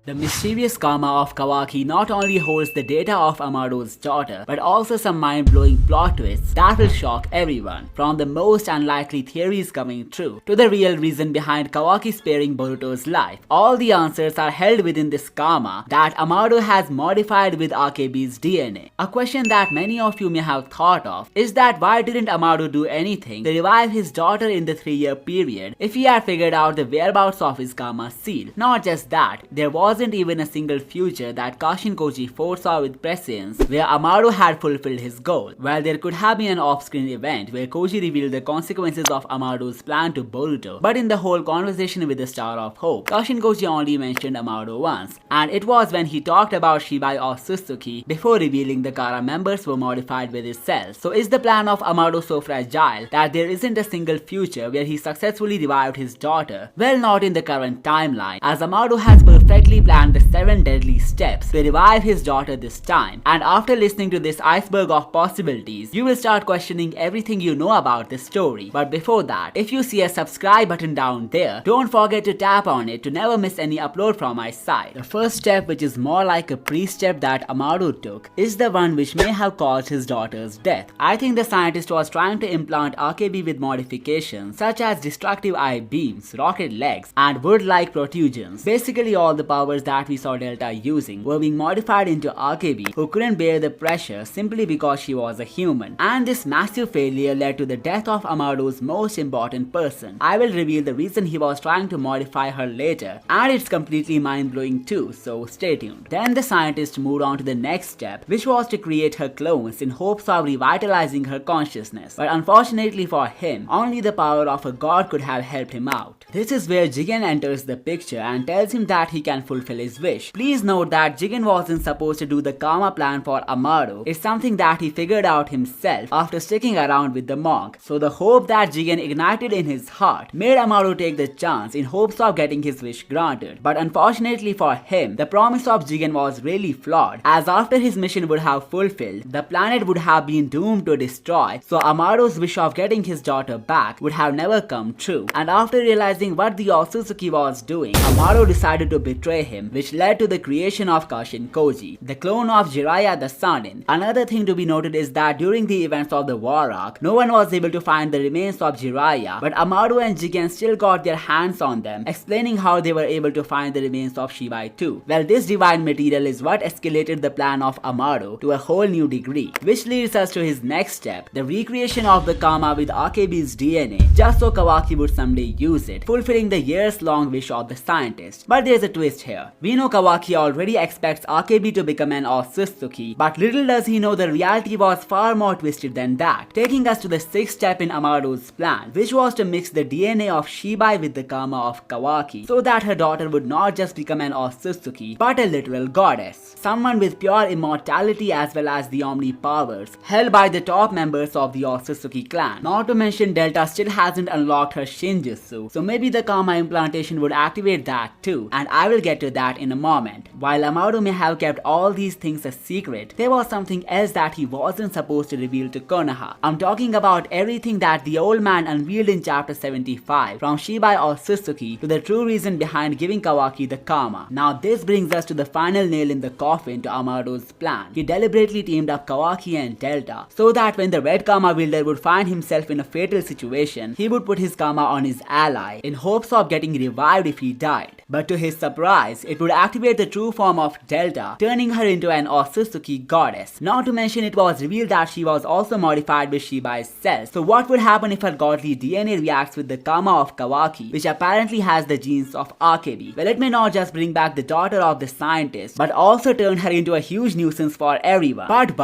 The mysterious karma of Kawaki not only holds the data of Amado's daughter, but also some mind-blowing plot twists that will shock everyone, from the most unlikely theories coming true to the real reason behind Kawaki sparing Boruto's life. All the answers are held within this karma that Amado has modified with Akebi's DNA. A question that many of you may have thought of is that why didn't Amado do anything to revive his daughter in the 3-year period if he had figured out the whereabouts of his karma seal? Not just that, there wasn't even a single future that Kashin Koji Foresaw with prescience where Amado had fulfilled his goal. While there could have been an off-screen event where Koji revealed the consequences of Amado's plan to Boruto, but in the whole conversation with the Star of Hope, Kashin Koji only mentioned Amado once, and it was when he talked about Shibai or Suzuki before revealing the Kara members were modified with his cells. So is the plan of Amado so fragile that there isn't a single future where he successfully revived his daughter? Well, not in the current timeline, as Amado has perfectly planned the 7 deadly steps to revive his daughter this time, and after listening to this iceberg of possibilities, you will start questioning everything you know about this story. But before that, if you see a subscribe button down there, don't forget to tap on it to never miss any upload from my side. The first step, which is more like a pre-step that Amado took, is the one which may have caused his daughter's death. I think the scientist was trying to implant Akebi with modifications such as destructive eye beams, rocket legs, and wood-like protrusions. Basically all the powers that we saw Delta using were being modified into Akebi, who couldn't bear the pressure simply because she was a human. And this massive failure led to the death of Amado's most important person. I will reveal the reason he was trying to modify her later, and it's completely mind-blowing too, so stay tuned. Then the scientist moved on to the next step, which was to create her clones in hopes of revitalizing her consciousness. But unfortunately for him, only the power of a god could have helped him out. This is where Jigen enters the picture and tells him that he can fulfill his wish. Please note that Jigen wasn't supposed to do the karma plan for Amado. It's something that he figured out himself after sticking around with the monk. So the hope that Jigen ignited in his heart made Amado take the chance in hopes of getting his wish granted. But unfortunately for him, the promise of Jigen was really flawed, as after his mission would have fulfilled, the planet would have been doomed to destroy, so Amado's wish of getting his daughter back would have never come true. And after realizing what the Otsutsuki was doing, Amado decided to betray him, which led to the creation of Kashin Koji, the clone of Jiraiya the Sannin. Another thing to be noted is that during the events of the war arc, no one was able to find the remains of Jiraiya, but Amado and Jigen still got their hands on them, explaining how they were able to find the remains of Shibai too. Well, this divine material is what escalated the plan of Amado to a whole new degree, which leads us to his next step, the recreation of the karma with Akebi's DNA, just so Kawaki would someday use it, fulfilling the years-long wish of the scientist. But there's a twist here. We know Kawaki already expects Akebi to become an Otsutsuki, but little does he know the reality was far more twisted than that, taking us to the 6th step in Amado's plan, which was to mix the DNA of Shibai with the karma of Kawaki, so that her daughter would not just become an Otsutsuki, but a literal goddess, someone with pure immortality as well as the omni powers held by the top members of the Otsutsuki clan. Not to mention Delta still hasn't unlocked her Shinjutsu, so maybe the karma implantation would activate that too, and I will get to that in a moment. While Amado may have kept all these things a secret, there was something else that he wasn't supposed to reveal to Konoha. I'm talking about everything that the old man unveiled in chapter 75, from Shibai or Suzuki to the true reason behind giving Kawaki the karma. Now this brings us to the final nail in the coffin to Amado's plan. He deliberately teamed up Kawaki and Delta so that when the red karma wielder would find himself in a fatal situation, he would put his karma on his ally in hopes of getting revived if he died. But to his surprise, it would activate the true form of Delta, turning her into an Otsutsuki goddess. Not to mention it was revealed that she was also modified with Shibai's cells. So what would happen if her godly DNA reacts with the karma of Kawaki, which apparently has the genes of Akebi? Well, it may not just bring back the daughter of the scientist, but also turn her into a huge nuisance for everyone. But,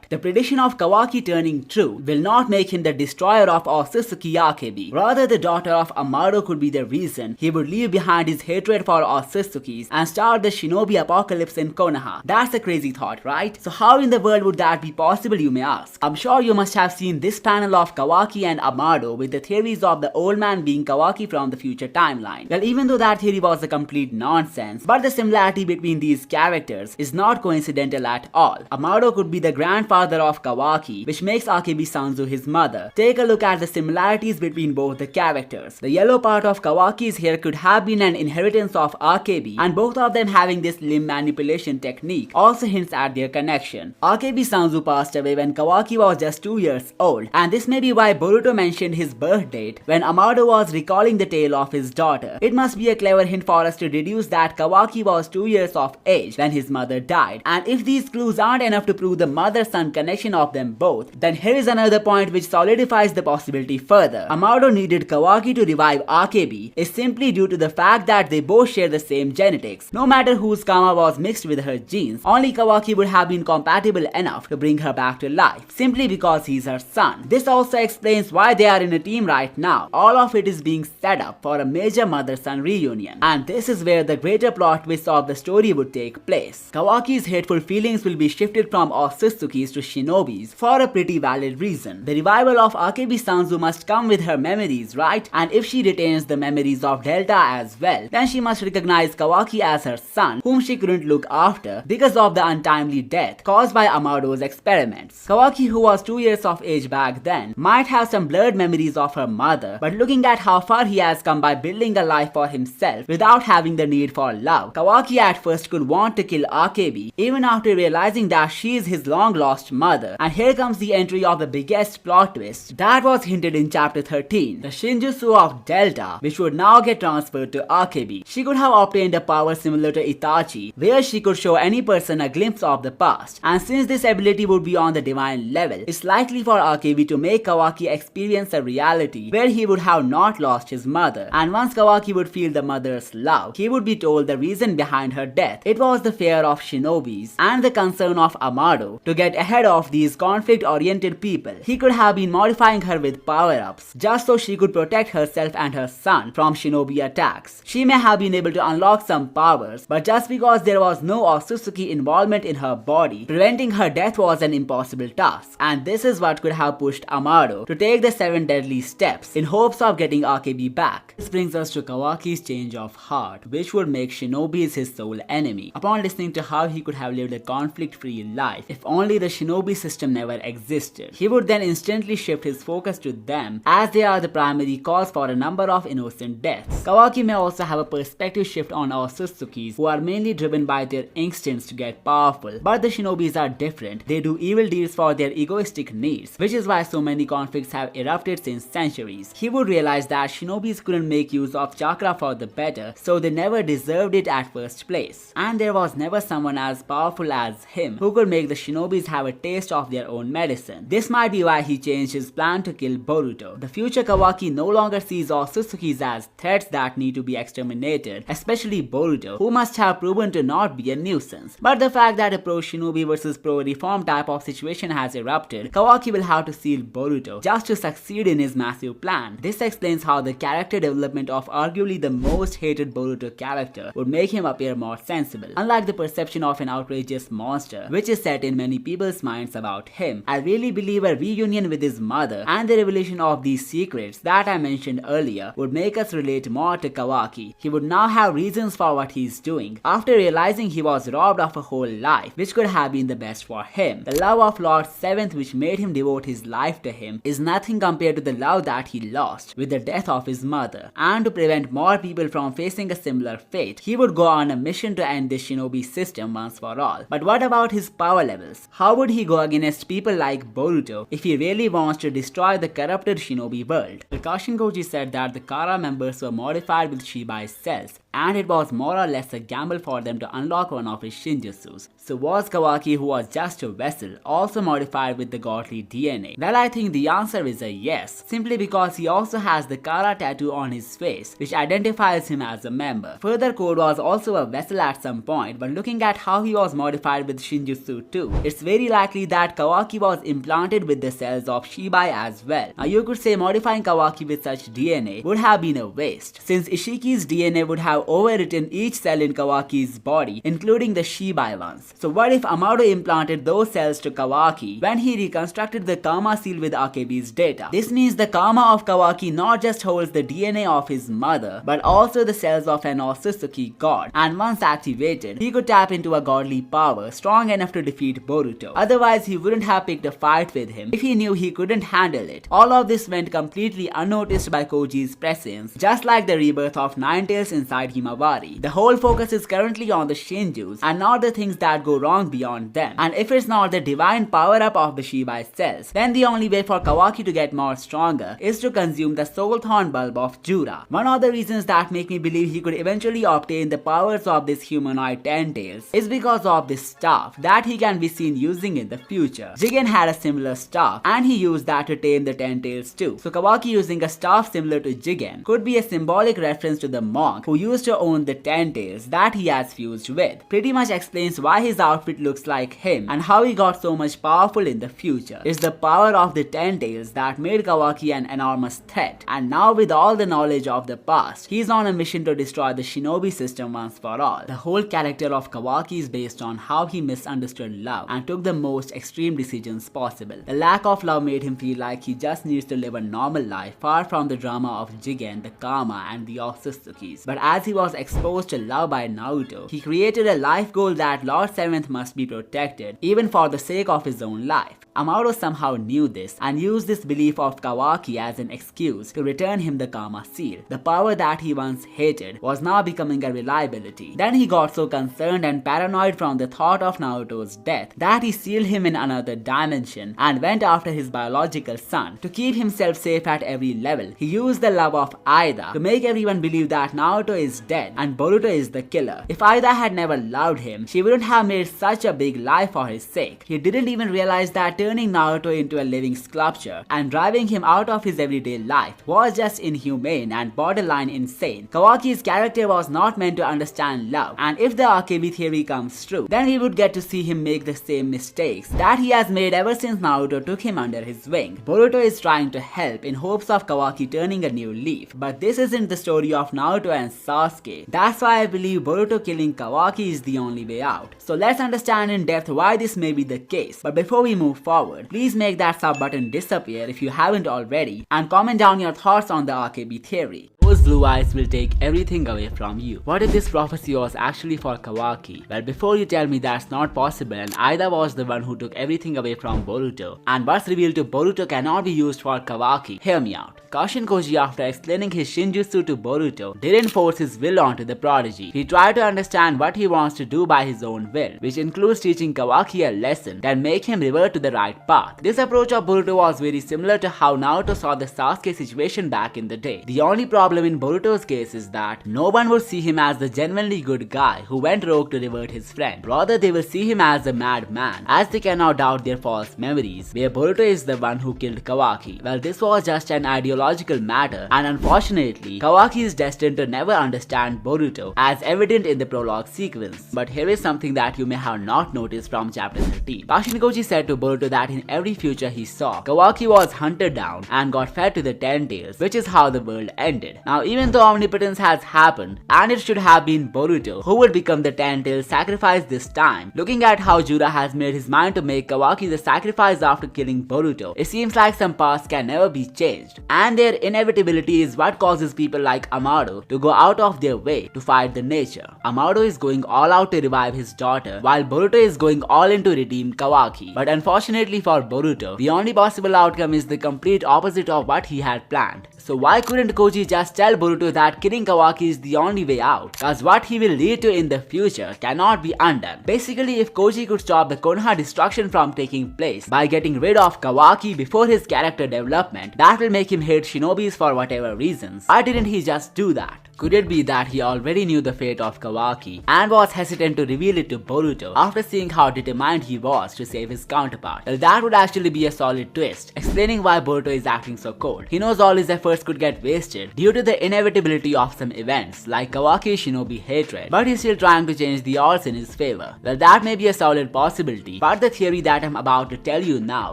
the prediction of Kawaki turning true will not make him the destroyer of Otsutsuki Akebi. Rather, the daughter of Amado could be the reason he would leave behind his hatred for Otsutsukis and start the shinobi shinobi apocalypse in Konoha. That's a crazy thought, right? So how in the world would that be possible, you may ask? I'm sure you must have seen this panel of Kawaki and Amado with the theories of the old man being Kawaki from the future timeline. Well, even though that theory was a complete nonsense, but the similarity between these characters is not coincidental at all. Amado could be the grandfather of Kawaki, which makes Akebi Sanzu his mother. Take a look at the similarities between both the characters. The yellow part of Kawaki's hair could have been an inheritance of Akebi, and both of them having this limb manipulation technique also hints at their connection. Akebi Sanzu passed away when Kawaki was just 2 years old, and this may be why Boruto mentioned his birth date when Amado was recalling the tale of his daughter. It must be a clever hint for us to deduce that Kawaki was 2 years of age when his mother died, and if these clues aren't enough to prove the mother-son connection of them both, then here is another point which solidifies the possibility further. Amado needed Kawaki to revive Akebi is simply due to the fact that they both share the same genetics. No matter whose karma was mixed with her genes, only Kawaki would have been compatible enough to bring her back to life, simply because he's her son. This also explains why they are in a team right now. All of it is being set up for a major mother-son reunion, and this is where the greater plot twist of the story would take place. Kawaki's hateful feelings will be shifted from Otsutsuki's to Shinobis for a pretty valid reason. The revival of Akebi Sanzu must come with her memories, right? And if she retains the memories of Delta as well, then she must recognize Kawaki as her son, whom she couldn't look after because of the untimely death caused by Amado's experiments. Kawaki, who was 2 years of age back then, might have some blurred memories of her mother, but looking at how far he has come by building a life for himself without having the need for love, Kawaki at first could want to kill Akebi even after realizing that she is his long lost mother. And here comes the entry of the biggest plot twist that was hinted in chapter 13, the Shinjutsu of Delta, which would now get transferred to Akebi. She could have obtained a power similar to Itachi, where she could show any person a glimpse of the past, and since this ability would be on the divine level, it's likely for Akebi to make Kawaki experience a reality where he would have not lost his mother, and once Kawaki would feel the mother's love, he would be told the reason behind her death. It was the fear of shinobis and the concern of Amado to get ahead of these conflict-oriented people. He could have been modifying her with power-ups just so she could protect herself and her son from shinobi attacks. She may have been able to unlock some powers, but just because there was no Otsutsuki involvement in her body, preventing her death was an impossible task, and this is what could have pushed Amado to take the 7 deadly steps in hopes of getting Akebi back. This brings us to Kawaki's change of heart, which would make shinobis his sole enemy. Upon listening to how he could have lived a conflict-free life if only the shinobi system never existed, he would then instantly shift his focus to them as they are the primary cause for a number of innocent deaths. Kawaki may also have a perspective shift on Otsutsukis, who are mainly driven by their instincts to get powerful, but the shinobis are different. They do evil deeds for their egoistic needs, which is why so many conflicts have erupted since centuries. He would realize that shinobis couldn't make use of chakra for the better, so they never deserved it at first place, and there was never someone as powerful as him who could make the shinobis have a taste of their own medicine. This might be why he changed his plan to kill Boruto. The future Kawaki no longer sees Otsutsukis as threats that need to be exterminated, especially Boruto, who must have proven to not be a nuisance. But the fact that a pro-shinobi versus pro-reform type of situation has erupted, Kawaki will have to seal Boruto just to succeed in his massive plan. This explains how the character development of arguably the most hated Boruto character would make him appear more sensible, unlike the perception of an outrageous monster which is set in many people's minds about him. I really believe a reunion with his mother and the revelation of these secrets that I mentioned earlier would make us relate more to Kawaki. He would now have reasons for what he's doing after realizing he was robbed of a whole life which could have been the best for him. The love of Lord Seventh, which made him devote his life to him, is nothing compared to the love that he lost with the death of his mother. And to prevent more people from facing a similar fate, he would go on a mission to end the shinobi system once for all. But what about his power levels? How would he go against people like Boruto if he really wants to destroy the corrupted shinobi world? The Kashin Koji said that the Kara members were modified with Shibai cells, and it was more or less a gamble for them to unlock one of his Shinjutsus. So was Kawaki, who was just a vessel, also modified with the godly DNA? Well, I think the answer is a yes, simply because he also has the Kara tattoo on his face, which identifies him as a member. Further, Code was also a vessel at some point, but looking at how he was modified with Shinjutsu too, it's very likely that Kawaki was implanted with the cells of Shibai as well. Now you could say modifying Kawaki with such DNA would have been a waste, since Ishiki's DNA would have have overwritten each cell in Kawaki's body, including the Shibai ones. So what if Amado implanted those cells to Kawaki when he reconstructed the Karma seal with Akebi's data? This means the Karma of Kawaki not just holds the DNA of his mother, but also the cells of an Otsutsuki god, and once activated, he could tap into a godly power strong enough to defeat Boruto. Otherwise, he wouldn't have picked a fight with him if he knew he couldn't handle it. All of this went completely unnoticed by Koji's prescience, just like the rebirth of Ninetales inside Himawari. The whole focus is currently on the Shinjutsu and not the things that go wrong beyond them. And if it's not the divine power-up of the Shibai cells, then the only way for Kawaki to get more stronger is to consume the Soul Thorn bulb of Jura. One of the reasons that make me believe he could eventually obtain the powers of this humanoid Ten-Tails is because of this staff that he can be seen using in the future. Jigen had a similar staff and he used that to tame the Ten-Tails too. So Kawaki using a staff similar to Jigen could be a symbolic reference to the monk who used to own the Ten-Tails that he has fused with. Pretty much explains why his outfit looks like him and how he got so much powerful in the future. It's the power of the Ten-Tails that made Kawaki an enormous threat, and now with all the knowledge of the past, he's on a mission to destroy the shinobi system once for all. The whole character of Kawaki is based on how he misunderstood love and took the most extreme decisions possible. The lack of love made him feel like he just needs to live a normal life far from the drama of Jigen, the Karma and the Otsutsukis. But as he was exposed to love by Naruto, he created a life goal that Lord Seventh must be protected even for the sake of his own life. Amado somehow knew this and used this belief of Kawaki as an excuse to return him the Karma seal. The power that he once hated was now becoming a reliability. Then he got so concerned and paranoid from the thought of Naruto's death that he sealed him in another dimension and went after his biological son. To keep himself safe at every level, he used the love of Aida to make everyone believe that Naruto is dead and Boruto is the killer. If Aida had never loved him, she wouldn't have made such a big lie for his sake. He didn't even realize that turning Naruto into a living sculpture and driving him out of his everyday life was just inhumane and borderline insane. Kawaki's character was not meant to understand love, and if the Akebi theory comes true, then we would get to see him make the same mistakes that he has made ever since Naruto took him under his wing. Boruto is trying to help in hopes of Kawaki turning a new leaf, but this isn't the story of Naruto and Sasuke. That's why I believe Boruto killing Kawaki is the only way out. So let's understand in depth why this may be the case. But before we move forward, please make that sub button disappear if you haven't already, and comment down your thoughts on the Akebi theory. Those blue eyes will take everything away from you. What if this prophecy was actually for Kawaki? Well, before you tell me that's not possible and Aida was the one who took everything away from Boruto, and what's revealed to Boruto cannot be used for Kawaki, hear me out. Kashin Koji, after explaining his Shinjutsu to Boruto, didn't force his will onto the prodigy. He tried to understand what he wants to do by his own will, which includes teaching Kawaki a lesson that make him revert to the right path. This approach of Boruto was very similar to how Naruto saw the Sasuke situation back in the day. The only problem in Boruto's case is that no one would see him as the genuinely good guy who went rogue to revert his friend. Rather, they will see him as a madman, as they cannot doubt their false memories, where Boruto is the one who killed Kawaki. Well, this was just an ideological matter, and unfortunately, Kawaki is destined to never understand Boruto, as evident in the prologue sequence. But here is something that you may have not noticed from chapter 13. Kashin Koji said to Boruto that in every future he saw, Kawaki was hunted down and got fed to the Ten-Tails, which is how the world ended. Now, even though omnipotence has happened, and it should have been Boruto who would become the Ten-Tails sacrifice this time, looking at how Jura has made his mind to make Kawaki the sacrifice after killing Boruto, it seems like some paths can never be changed, and their inevitability is what causes people like Amado to go out of their way to fight the nature. Amado is going all out to revive his daughter, while Boruto is going all in to redeem Kawaki. But unfortunately for Boruto, the only possible outcome is the complete opposite of what he had planned. So why couldn't Koji just tell Boruto that killing Kawaki is the only way out? Cause what he will lead to in the future cannot be undone. Basically, if Koji could stop the Konoha destruction from taking place by getting rid of Kawaki before his character development, that will make him hate shinobis for whatever reasons. Why didn't he just do that? Could it be that he already knew the fate of Kawaki and was hesitant to reveal it to Boruto after seeing how determined he was to save his counterpart? Well, that would actually be a solid twist, explaining why Boruto is acting so cold. He knows all his efforts could get wasted due to the inevitability of some events like Kawaki's shinobi hatred, but he's still trying to change the odds in his favor. Well, that may be a solid possibility, but the theory that I'm about to tell you now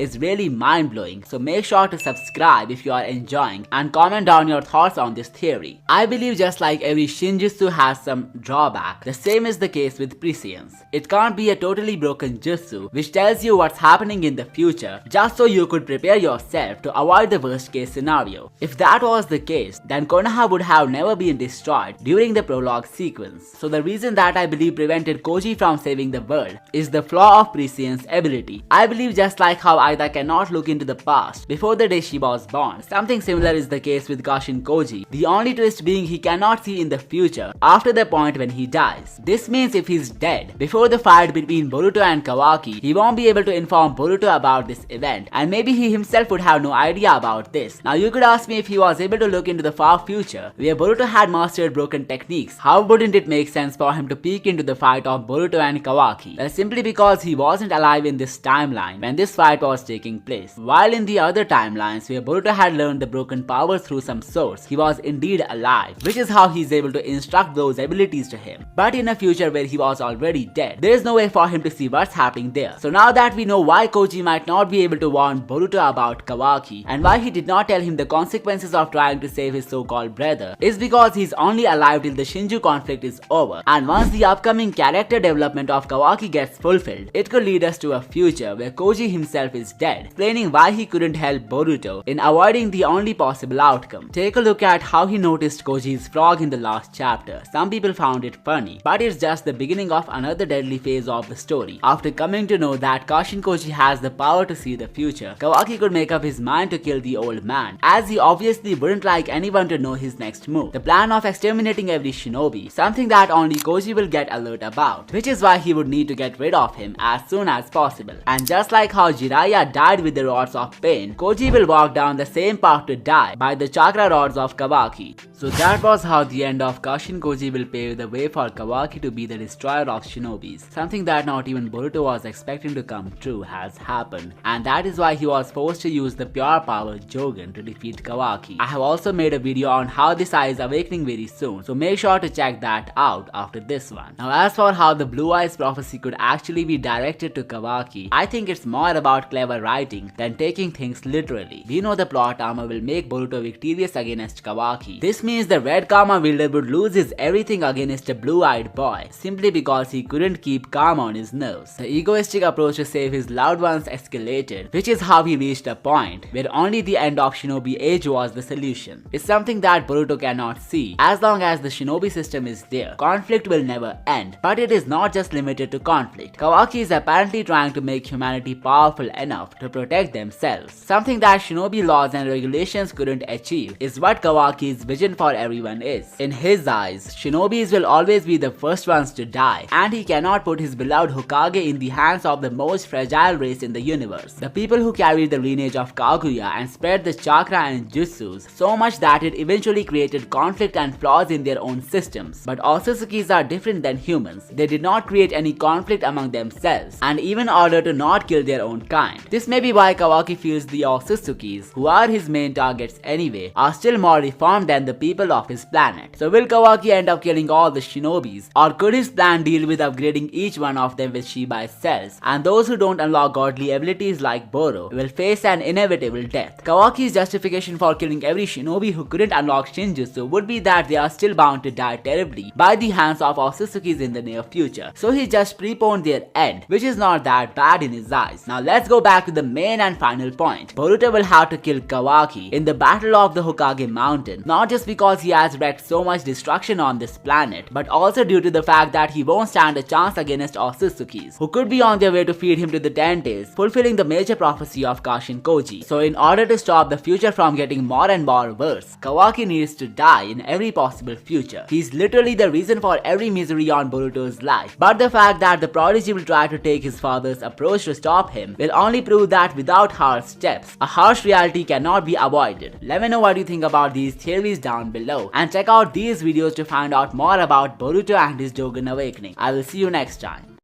is really mind-blowing, so make sure to subscribe if you are enjoying and comment down your thoughts on this theory. I believe just just like every Shinjutsu has some drawback, the same is the case with prescience. It can't be a totally broken jutsu which tells you what's happening in the future just so you could prepare yourself to avoid the worst case scenario. If that was the case, then Konoha would have never been destroyed during the prologue sequence. So the reason that I believe prevented Koji from saving the world is the flaw of prescience ability. I believe just like how Aida cannot look into the past before the day she was born, something similar is the case with Kashin Koji, the only twist being he cannot see in the future after the point when he dies. This means if he's dead before the fight between Boruto and Kawaki, he won't be able to inform Boruto about this event, and maybe he himself would have no idea about this. Now you could ask me if he was able to look into the far future where Boruto had mastered broken techniques, how wouldn't it make sense for him to peek into the fight of Boruto and Kawaki? Well, simply because he wasn't alive in this timeline when this fight was taking place. While in the other timelines where Boruto had learned the broken powers through some source, he was indeed alive, which is how he's able to instruct those abilities to him. But in a future where he was already dead, there is no way for him to see what's happening there. So now that we know why Koji might not be able to warn Boruto about Kawaki and why he did not tell him the consequences of trying to save his so-called brother, is because he's only alive till the Shinju conflict is over, and once the upcoming character development of Kawaki gets fulfilled, it could lead us to a future where Koji himself is dead, explaining why he couldn't help Boruto in avoiding the only possible outcome. Take a look at how he noticed Koji's frog in the last chapter. Some people found it funny, but it's just the beginning of another deadly phase of the story. After coming to know that Kashin Koji has the power to see the future, Kawaki could make up his mind to kill the old man, as he obviously wouldn't like anyone to know his next move, the plan of exterminating every shinobi, something that only Koji will get alert about, which is why he would need to get rid of him as soon as possible. And just like how Jiraiya died with the rods of pain, Koji will walk down the same path to die by the chakra rods of Kawaki. So that was how the end of Kashin Koji will pave the way for Kawaki to be the destroyer of shinobis. Something that not even Boruto was expecting to come true has happened, and that is why he was forced to use the pure power Jogan to defeat Kawaki. I have also made a video on how this eye is awakening very soon, so make sure to check that out after this one. Now as for how the blue eyes prophecy could actually be directed to Kawaki, I think it's more about clever writing than taking things literally. We know the plot armor will make Boruto victorious against Kawaki. This means the red karma wielder would lose his everything against a blue-eyed boy simply because he couldn't keep calm on his nerves. The egoistic approach to save his loved ones escalated, which is how he reached a point where only the end of shinobi age was the solution. It's something that Boruto cannot see. As long as the shinobi system is there, conflict will never end. But it is not just limited to conflict. Kawaki is apparently trying to make humanity powerful enough to protect themselves. Something that shinobi laws and regulations couldn't achieve is what Kawaki's vision for everyone is. In his eyes, shinobis will always be the first ones to die, and he cannot put his beloved Hokage in the hands of the most fragile race in the universe. The people who carried the lineage of Kaguya and spread the chakra and jutsus so much that it eventually created conflict and flaws in their own systems. But Osatsukis are different than humans. They did not create any conflict among themselves, and even order to not kill their own kind. This may be why Kawaki feels the Osatsukis, who are his main targets anyway, are still more reformed than the people of his planet. So will Kawaki end up killing all the shinobis, or could his plan deal with upgrading each one of them with Shibai cells, and those who don't unlock godly abilities like Boro will face an inevitable death? Kawaki's justification for killing every shinobi who couldn't unlock Shinjutsu would be that they are still bound to die terribly by the hands of Osatsukis in the near future, so he just preponed their end, which is not that bad in his eyes. Now let's go back to the main and final point. Boruto will have to kill Kawaki in the Battle of the Hokage Mountain, not just because he has wreaked so much destruction on this planet, but also due to the fact that he won't stand a chance against Osatsukis, who could be on their way to feed him to the 10 days, fulfilling the major prophecy of Kashin Koji. So in order to stop the future from getting more and more worse, Kawaki needs to die in every possible future. He's literally the reason for every misery on Boruto's life, but the fact that the prodigy will try to take his father's approach to stop him will only prove that without harsh steps, a harsh reality cannot be avoided. Let me know what you think about these theories down below, and check out these videos to find out more about Boruto and his Jogan awakening. I will see you next time.